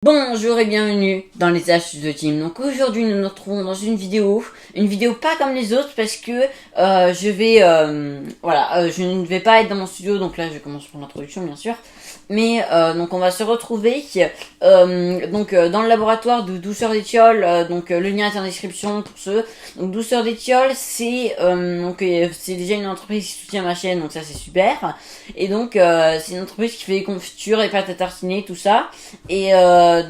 Bonjour et bienvenue dans les astuces de Tim. Donc aujourd'hui nous nous retrouvons dans une vidéo pas comme les autres parce que je ne vais pas être dans mon studio, donc là je commence pour l'introduction bien sûr. Mais donc on va se retrouver dans le laboratoire de Douceur d'Étiole. Le lien est en description pour ceux. Donc Douceur d'Étiole c'est c'est déjà une entreprise qui soutient ma chaîne, donc ça c'est super. Et donc c'est une entreprise qui fait des confitures, des pâtes à tartiner, tout ça. Et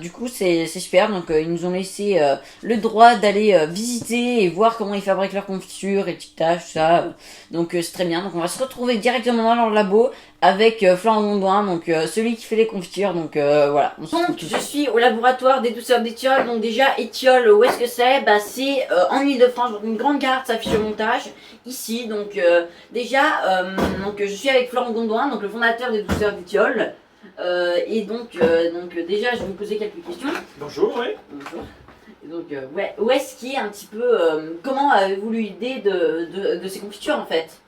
du coup c'est super. Donc ils nous ont laissé le droit d'aller visiter et voir comment ils fabriquent leurs confitures, étiquetage, tout ça. Donc c'est très bien. Donc on va se retrouver directement dans leur labo avec Florent Gondouin, donc celui qui fait les confitures, donc voilà. Donc je suis au laboratoire des Douceurs d'Étiole. Donc déjà Étiole, où est-ce que c'est? Bah c'est en Ile-de-France, donc une grande carte s'affiche au montage ici. Donc je suis avec Florent Gondouin, donc le fondateur des Douceurs d'Étiole. Déjà je vais vous poser quelques questions. Bonjour, oui. Bonjour. Où est-ce qu'il est un petit peu, comment avez-vous eu l'idée de ces confitures en fait?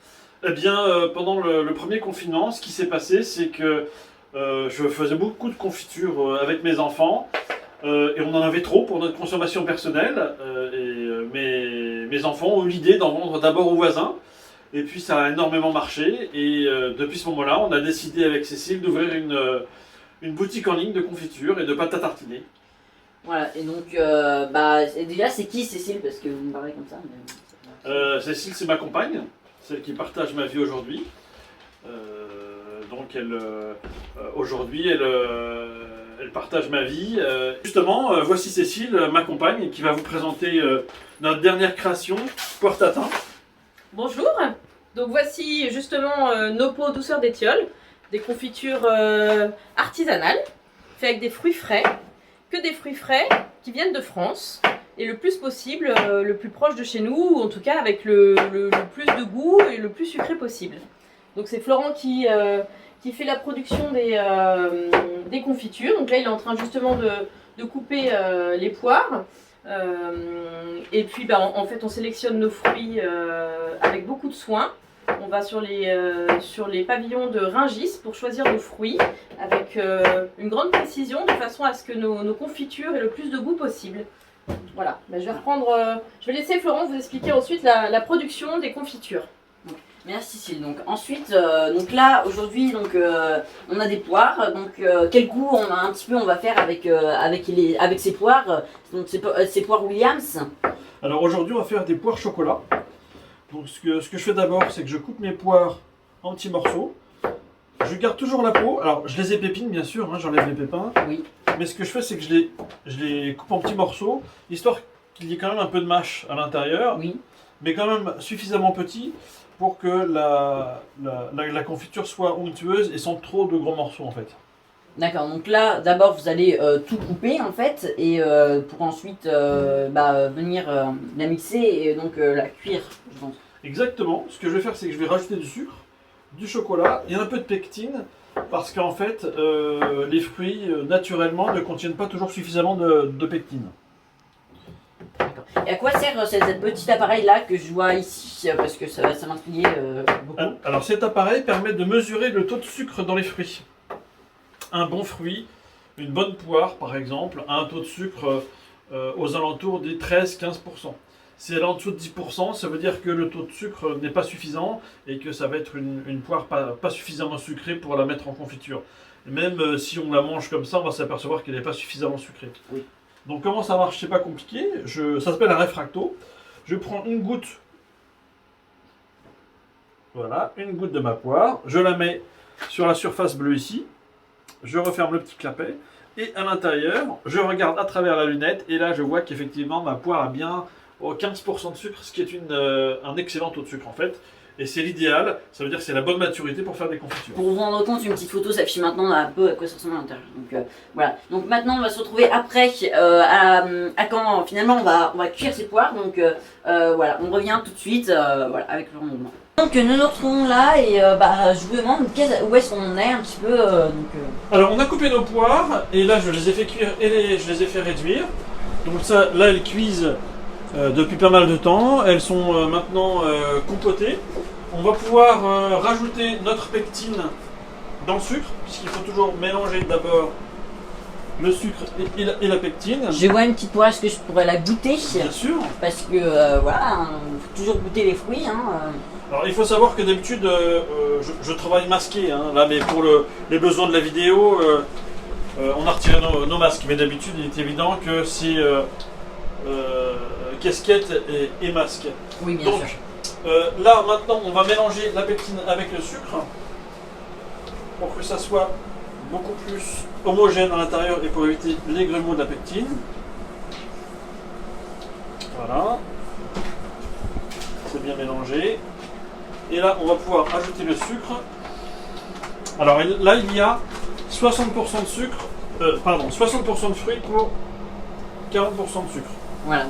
Eh bien, pendant le premier confinement, ce qui s'est passé, c'est que je faisais beaucoup de confitures avec mes enfants et on en avait trop pour notre consommation personnelle. Mes enfants ont eu l'idée d'en vendre d'abord aux voisins et puis ça a énormément marché. Et depuis ce moment-là, on a décidé avec Cécile d'ouvrir une boutique en ligne de confitures et de pâtes à tartiner. Voilà, et donc, déjà, c'est qui Cécile? Parce que vous me parlez comme ça. Cécile, c'est ma compagne, celle qui partage ma vie aujourd'hui. Aujourd'hui, elle partage ma vie. Justement, voici Cécile, ma compagne, qui va vous présenter notre dernière création, Poire Tatin. Bonjour, donc voici justement nos pots Douceur d'Étiole, des confitures artisanales, faites avec des fruits frais, que des fruits frais qui viennent de France, et le plus possible, le plus proche de chez nous, ou en tout cas avec le plus de goût et le plus sucré possible. Donc c'est Florent qui fait la production des confitures. Donc là il est en train justement de couper les poires. Et puis en fait on sélectionne nos fruits avec beaucoup de soin. On va sur les pavillons de Rungis pour choisir nos fruits avec une grande précision de façon à ce que nos confitures aient le plus de goût possible. Voilà, je vais laisser Florent vous expliquer ensuite la production des confitures. Merci Cécile. Donc ensuite, là aujourd'hui, on a des poires. Donc quel goût on va faire avec ces poires. Donc ces poires Williams. Alors aujourd'hui, on va faire des poires chocolat. Donc ce que je fais d'abord, c'est que je coupe mes poires en petits morceaux. Je garde toujours la peau. Alors je les épépine bien sûr, hein, j'enlève les pépins. Oui. Mais ce que je fais, c'est que je les coupe en petits morceaux, histoire qu'il y ait quand même un peu de mâche à l'intérieur. Oui. Mais quand même suffisamment petit pour que la confiture soit onctueuse et sans trop de gros morceaux en fait. D'accord, donc là d'abord vous allez tout couper en fait et pour ensuite venir la mixer et donc la cuire, je pense. Exactement, ce que je vais faire c'est que je vais rajouter du sucre, du chocolat et un peu de pectine parce qu'en fait les fruits naturellement ne contiennent pas toujours suffisamment de pectine. Et à quoi sert ce petit appareil là que je vois ici? Parce que ça m'intriguait beaucoup. Alors cet appareil permet de mesurer le taux de sucre dans les fruits. Un bon fruit, une bonne poire par exemple, a un taux de sucre aux alentours des 13-15%. Si elle est en dessous de 10%, ça veut dire que le taux de sucre n'est pas suffisant et que ça va être une poire pas suffisamment sucrée pour la mettre en confiture. Et même si on la mange comme ça, on va s'apercevoir qu'elle n'est pas suffisamment sucrée. Oui. Donc comment ça marche, c'est pas compliqué. Ça s'appelle un réfracto. Je prends une goutte, voilà, une goutte de ma poire. Je la mets sur la surface bleue ici. Je referme le petit clapet. Et à l'intérieur, je regarde à travers la lunette. Et là, je vois qu'effectivement, ma poire a bien 15% de sucre, ce qui est un excellent taux de sucre en fait. Et c'est l'idéal, ça veut dire que c'est la bonne maturité pour faire des confitures. Pour vous rendre compte, une petite photo s'affiche maintenant un peu à quoi ça ressemble à l'intérieur. Donc voilà. Donc maintenant on va se retrouver après à quand finalement on va cuire ces poires. Donc voilà, on revient tout de suite voilà, avec le rendement. Donc nous nous retrouvons là et je vous demande où est-ce qu'on est un petit peu. Alors on a coupé nos poires et là je les ai fait cuire et je les ai fait réduire. Donc ça, là elles cuisent depuis pas mal de temps. Elles sont maintenant compotées. On va pouvoir rajouter notre pectine dans le sucre, puisqu'il faut toujours mélanger d'abord le sucre et la pectine. Je vois une petite poire, est-ce que je pourrais la goûter? Bien sûr. Parce que voilà, faut toujours goûter les fruits. Alors il faut savoir que d'habitude je travaille masqué, hein, là, mais pour les besoins de la vidéo, on a retiré nos masques. Mais d'habitude il est évident que c'est casquette et masque. Oui, bien Donc, sûr. là maintenant on va mélanger la pectine avec le sucre pour que ça soit beaucoup plus homogène à l'intérieur et pour éviter les grumeaux de la pectine. Voilà. C'est bien mélangé. Et là on va pouvoir ajouter le sucre. Alors là il y a 60% de sucre, 60% de fruits pour 40% de sucre. Voilà.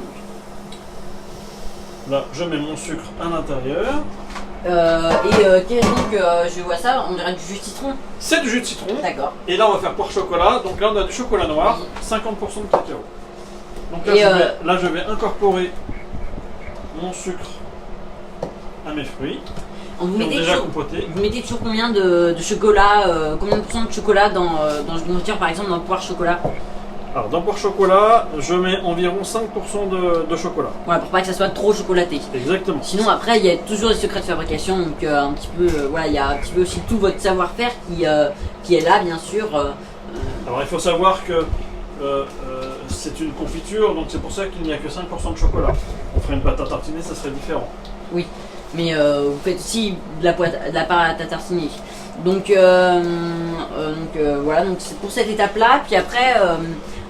Là je mets mon sucre à l'intérieur. Je vois ça, on dirait du jus de citron. C'est du jus de citron. D'accord. Et là on va faire poire chocolat. Donc là on a du chocolat noir, Oui. 50% de cacao. Donc là, je vais incorporer mon sucre à mes fruits. Vous Qui ont mettez, déjà toujours, compoté. vous mettez toujours combien de chocolat, combien de pourcents de chocolat dans une confiture, par exemple dans le poire chocolat? Alors dans poire chocolat, je mets environ 5% de chocolat. Voilà, pour pas que ça soit trop chocolaté. Exactement. Sinon après il y a toujours des secrets de fabrication, donc un petit peu, voilà, il y a un petit peu aussi tout votre savoir-faire qui est là bien sûr. Alors il faut savoir que c'est une confiture, donc c'est pour ça qu'il n'y a que 5% de chocolat. On ferait une pâte à tartiner, ça serait différent. Oui, mais vous faites aussi de la pâte à tartiner. Donc voilà, donc c'est pour cette étape-là. Puis après,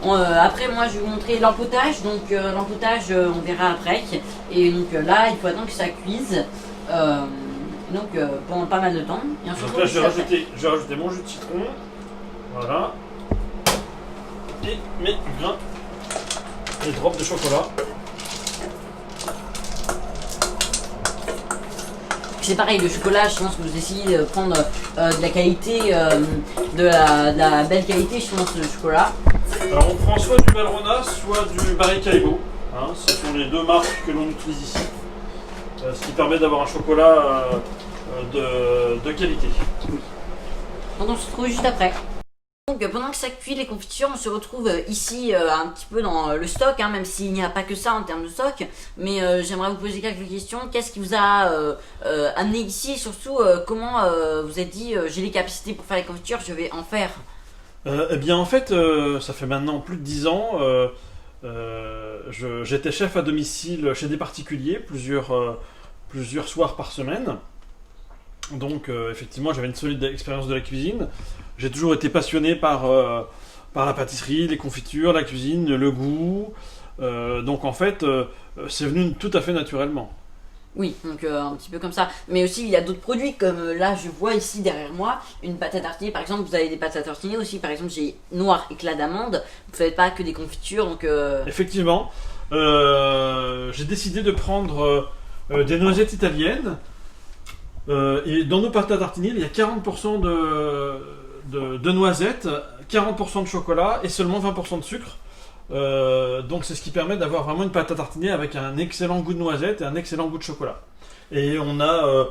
moi je vais vous montrer l'empotage. Donc l'empotage, on verra après. Et donc là, il faut attendre que ça cuise. Pendant pas mal de temps. Et on se Donc retrouve là juste après. je vais rajouter mon jus de citron. Voilà. Et mes grains et drops de chocolat. C'est pareil, le chocolat, je pense que vous essayez de prendre de la qualité, de la belle qualité, je pense, de chocolat. Alors on prend soit du Valrhona, soit du Baricaibo. Hein, ce sont les deux marques que l'on utilise ici. Ce qui permet d'avoir un chocolat de qualité. Donc on se retrouve juste après. Donc pendant que ça cuit les confitures, on se retrouve ici un petit peu dans le stock, hein, même s'il n'y a pas que ça en termes de stock. Mais j'aimerais vous poser quelques questions. Qu'est-ce qui vous a amené ici et surtout comment vous êtes dit j'ai les capacités pour faire les confitures, je vais en faire? Eh bien en fait, ça fait maintenant plus de 10 ans. J'étais chef à domicile chez des particuliers plusieurs soirs par semaine. Donc effectivement j'avais une solide expérience de la cuisine. J'ai toujours été passionné par la pâtisserie, les confitures, la cuisine, le goût. Donc en fait c'est venu tout à fait naturellement. Oui, donc un petit peu comme ça. Mais aussi il y a d'autres produits comme là je vois ici derrière moi une pâte à tartiner par exemple. Vous avez des pâtes à tartiner aussi, par exemple j'ai noir éclat d'amande. Vous ne faites pas que des confitures donc Effectivement, j'ai décidé de prendre des noisettes italiennes. Et dans nos pâtes à tartiner, il y a 40% de noisettes, 40% de chocolat et seulement 20% de sucre. Donc c'est ce qui permet d'avoir vraiment une pâte à tartiner avec un excellent goût de noisette et un excellent goût de chocolat. Et on a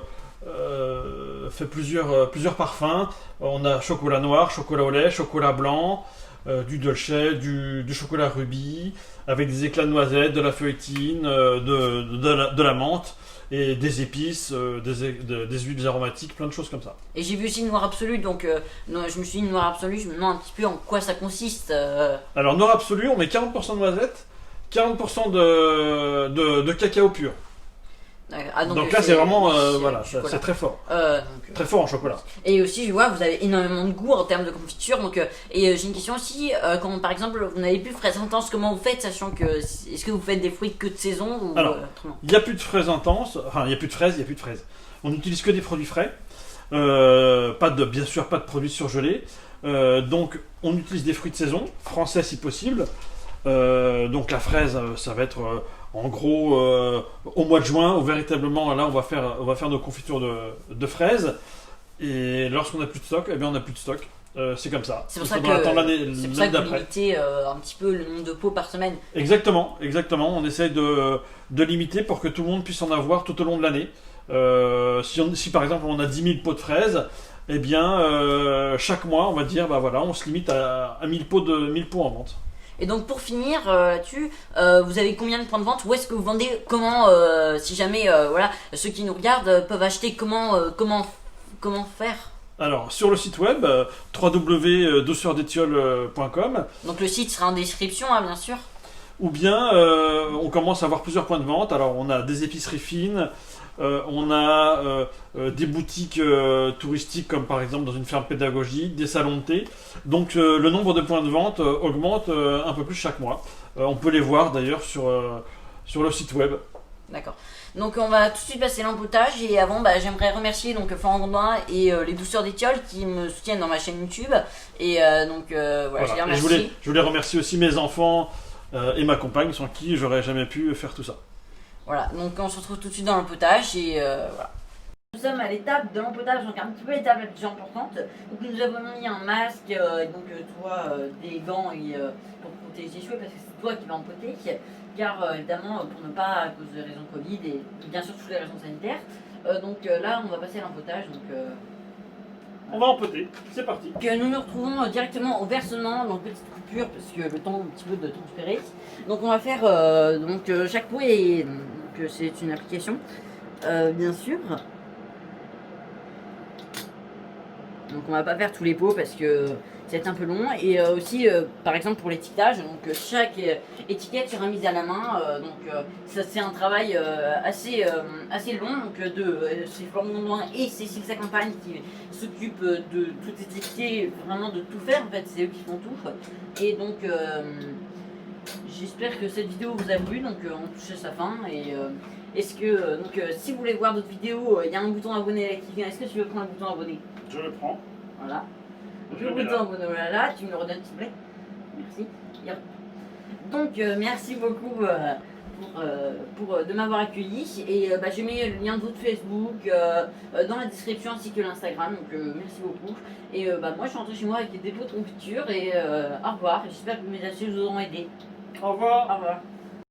fait plusieurs parfums. On a chocolat noir, chocolat au lait, chocolat blanc, du dolce, du chocolat rubis, avec des éclats de noisette, de la feuilletine, de la menthe. Et des épices, des huiles aromatiques, plein de choses comme ça. Et j'ai vu aussi noir absolu, donc je me suis dit noir absolu, je me demande un petit peu en quoi ça consiste. Alors noir absolu, on met 40% de noisettes, 40% de cacao pur. Donc là c'est vraiment, voilà, c'est très fort. Très fort en chocolat. Et aussi je vois vous avez énormément de goût en termes de confiture, donc et j'ai une question aussi, quand par exemple vous n'avez plus fraise intense, comment vous faites, sachant que est-ce que vous faites des fruits que de saison ou Alors, autrement? il n'y a plus de fraises intenses, enfin il n'y a plus de fraises, On n'utilise que des produits frais, bien sûr pas de produits surgelés, donc on utilise des fruits de saison, français si possible, donc la fraise ça va être en gros au mois de juin, où véritablement là on va faire nos confitures de fraises, et lorsqu'on n'a plus de stock, eh bien on n'a plus de stock. C'est comme ça. C'est pour ça que vous limitez un petit peu le nombre de pots par semaine. Exactement. On essaye de limiter pour que tout le monde puisse en avoir tout au long de l'année. Si par exemple on a 10 000 pots de fraises, eh bien, chaque mois, on va dire, bah voilà, on se limite à 1000 pots en vente. Et donc pour finir là-dessus, vous avez combien de points de vente? Où est-ce que vous vendez? Comment, si jamais voilà, ceux qui nous regardent peuvent acheter, comment faire? Alors, sur le site web, www.douceurdetioles.com, Donc le site sera en description, hein, bien sûr. ou bien on commence à avoir plusieurs points de vente. Alors, on a des épiceries fines, on a des boutiques touristiques, comme par exemple dans une ferme pédagogique, des salons de thé. Donc, le nombre de points de vente augmente un peu plus chaque mois. On peut les voir d'ailleurs sur le site web. D'accord. Donc on va tout de suite passer l'empotage et avant j'aimerais remercier donc Florent Gondouin et les douceurs d'Étiole qui me soutiennent dans ma chaîne YouTube et donc voilà, Voilà. je les Et remercie. je voulais remercier aussi mes enfants et ma compagne sans qui j'aurais jamais pu faire tout ça. Voilà, donc on se retrouve tout de suite dans l'empotage et voilà. Nous sommes à l'étape de l'empotage, donc un petit peu l'étape la plus importante. Donc nous avons mis un masque, donc toi des gants et, pour protéger les cheveux parce que c'est toi qui vas empoter. Car évidemment pour ne pas à cause de raisons Covid et bien sûr toutes les raisons sanitaires. Donc là on va passer à l'empotage. On va empoter, c'est parti. Donc, nous nous retrouvons directement au versement, donc petite coupure parce que le temps un petit peu de transpirer. Donc on va faire chaque pot et donc c'est une application bien sûr. Donc on va pas faire tous les pots parce que c'est un peu long et aussi par exemple pour l'étiquetage, donc chaque étiquette sera mise à la main, ça c'est un travail assez long, donc c'est Florent Gondouin et Cécile sa compagne qui s'occupent de tout étiqueter, vraiment de tout faire en fait, c'est eux qui font tout et donc j'espère que cette vidéo vous a plu, donc on touche à sa fin et est-ce que si vous voulez voir d'autres vidéos, il y a un bouton abonné qui vient, est-ce que tu veux prendre le bouton abonné? Je le prends. Voilà. Je Le le mets bouton là. abonné, voilà, tu me le redonnes s'il te plaît. Merci. Donc merci beaucoup de m'avoir accueilli et je mets le lien de votre Facebook dans la description ainsi que l'Instagram, donc merci beaucoup. Et moi je suis rentrée chez moi avec des pots de confiture et au revoir. J'espère que mes astuces vous auront aidé. Au revoir. Au revoir.